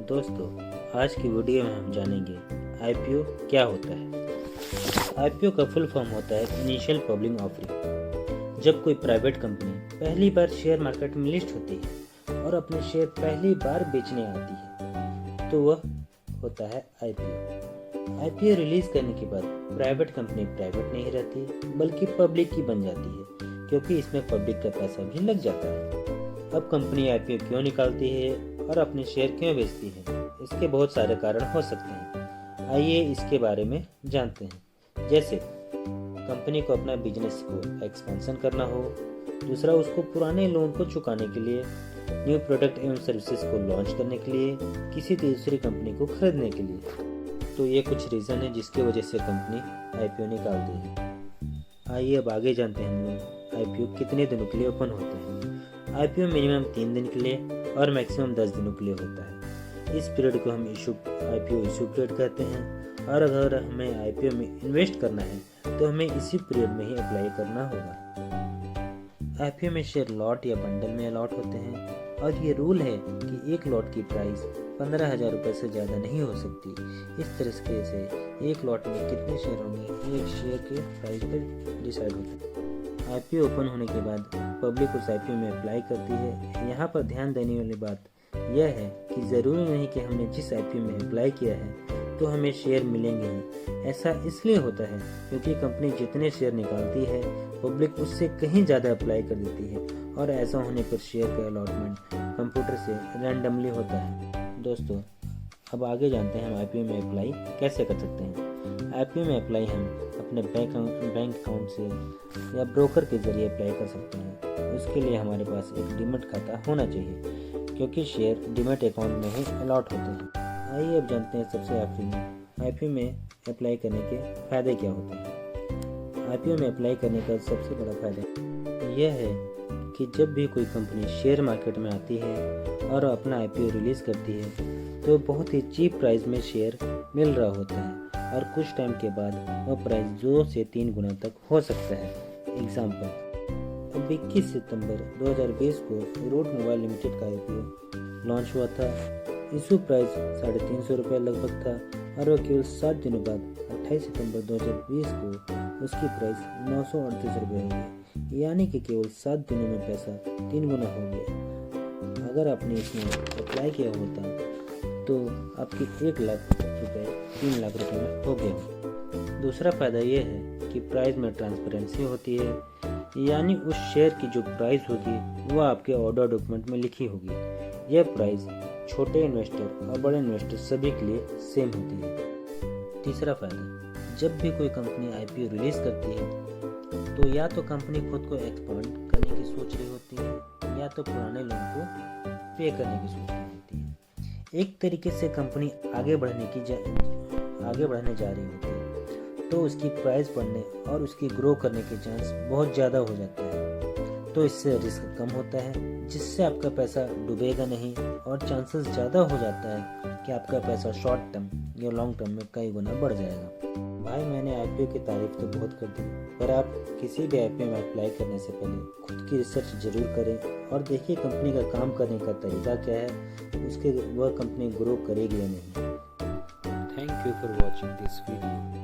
दोस्तों, आज की वीडियो में हम जानेंगे आईपीओ क्या होता है। आईपीओ का फुल फॉर्म होता है इनिशियल पब्लिक ऑफरिंग। जब कोई प्राइवेट कंपनी पहली बार शेयर मार्केट में लिस्ट होती है और अपने शेयर पहली बार बेचने आती है तो वह होता है आईपीओ। आईपीओ रिलीज करने के बाद प्राइवेट कंपनी प्राइवेट नहीं रहती बल्कि पब्लिक की बन जाती है, क्योंकि इसमें पब्लिक का पैसा भी लग जाता है। अब कंपनी आईपीओ क्यों निकालती है और अपने शेयर क्यों बेचती है, इसके बहुत सारे कारण हो सकते हैं। आइए इसके बारे में जानते हैं। जैसे कंपनी को अपना बिजनेस को एक्सपेंशन करना हो, दूसरा उसको पुराने लोन को चुकाने के लिए, न्यू प्रोडक्ट एवं सर्विसेज को लॉन्च करने के लिए, किसी दूसरी कंपनी को खरीदने के लिए। तो ये कुछ रीज़न है जिसकी वजह से कंपनी आईपीओ निकालती है। आइए अब आगे जानते हैं हम लोग आईपीओ कितने दिनों के लिए ओपन होता है। आईपीओ मिनिमम 3 दिन के लिए और मैक्सिमम 10 दिनों के लिए होता है। इस पीरियड को हम आईपीओ इशू पीरियड कहते हैं, और अगर हमें आईपीओ में इन्वेस्ट करना है तो हमें इसी पीरियड में ही अप्लाई करना होगा। आईपीओ में शेयर लॉट या बंडल में अलॉट होते हैं, और ये रूल है कि एक लॉट की प्राइस 15,000 रुपये से ज़्यादा नहीं हो सकती। इस तरीके से एक लॉट में कितने शेयर होंगे एक शेयर के प्राइस पर डिसाइड होता है। आईपीओ ओपन होने के बाद पब्लिक उस आईपीओ में अप्लाई करती है। यहाँ पर ध्यान देने वाली बात यह है कि ज़रूरी नहीं कि हमने जिस आईपीओ में अप्लाई किया है तो हमें शेयर मिलेंगे ही। ऐसा इसलिए होता है क्योंकि कंपनी जितने शेयर निकालती है पब्लिक उससे कहीं ज़्यादा अप्लाई कर देती है, और ऐसा होने पर शेयर का अलॉटमेंट कंप्यूटर से रैंडमली होता है। दोस्तों, अब आगे जानते हैं हम आईपीओ में अप्लाई कैसे कर सकते हैं। आईपीओ में अप्लाई हम अपने बैंक अकाउंट से या ब्रोकर के जरिए अप्लाई कर सकते हैं। उसके लिए हमारे पास एक डीमैट खाता होना चाहिए, क्योंकि शेयर डीमैट अकाउंट में ही अलॉट होते हैं। आइए अब जानते हैं सबसे आखिर में आईपीओ में अप्लाई करने के फ़ायदे क्या होते हैं। आईपीओ में अप्लाई करने का सबसे बड़ा फ़ायदा यह है कि जब भी कोई कंपनी शेयर मार्केट में आती है और अपना आईपीओ रिलीज़ करती है तो बहुत ही चीप प्राइस में शेयर मिल रहा होता है, और कुछ टाइम के बाद वह प्राइस 2 से 3 गुना तक हो सकता है। एग्जाम्पल, अब 21 सितंबर 2020 को रोड मोबाइल लिमिटेड का आईपीओ लॉन्च हुआ था। इशू प्राइस 350 रुपये लगभग था, और वह केवल 7 दिनों बाद 28 सितंबर 2020 को उसकी प्राइस 938 रुपये हो गई, यानी कि केवल 7 दिनों में पैसा 3 गुना हो गया। अगर आपने इसमें अप्लाई किया होता तो आपके 1 लाख रुपए 3 लाख रुपए में हो गया। दूसरा फ़ायदा यह है कि प्राइस में ट्रांसपेरेंसी होती है, यानी उस शेयर की जो प्राइस होगी वह आपके ऑर्डर डॉक्यूमेंट में लिखी होगी। यह प्राइस छोटे इन्वेस्टर और बड़े इन्वेस्टर सभी के लिए सेम होती है। तीसरा फ़ायदा, जब भी कोई कंपनी आईपीओ रिलीज़ करती है तो या तो कंपनी खुद को एक्सपांड करने की सोच रही होती है, या तो पुराने लोन को पे करने की सोच रही होती है। एक तरीके से कंपनी आगे बढ़ने जा रही होती है, तो उसकी प्राइस बढ़ने और उसकी ग्रो करने के चांस बहुत ज़्यादा हो जाता है। तो इससे रिस्क कम होता है, जिससे आपका पैसा डूबेगा नहीं, और चांसेस ज़्यादा हो जाता है कि आपका पैसा शॉर्ट टर्म या लॉन्ग टर्म में कई गुना बढ़ जाएगा। भाई, मैंने आईपीओ की तारीफ तो बहुत कर दी, पर आप किसी भी आईपीओ में अप्लाई करने से पहले खुद की रिसर्च जरूर करें और देखिए कंपनी का काम करने का तरीका क्या है, उसके वह कंपनी ग्रो करेगी या नहीं। Thank you for watching this video.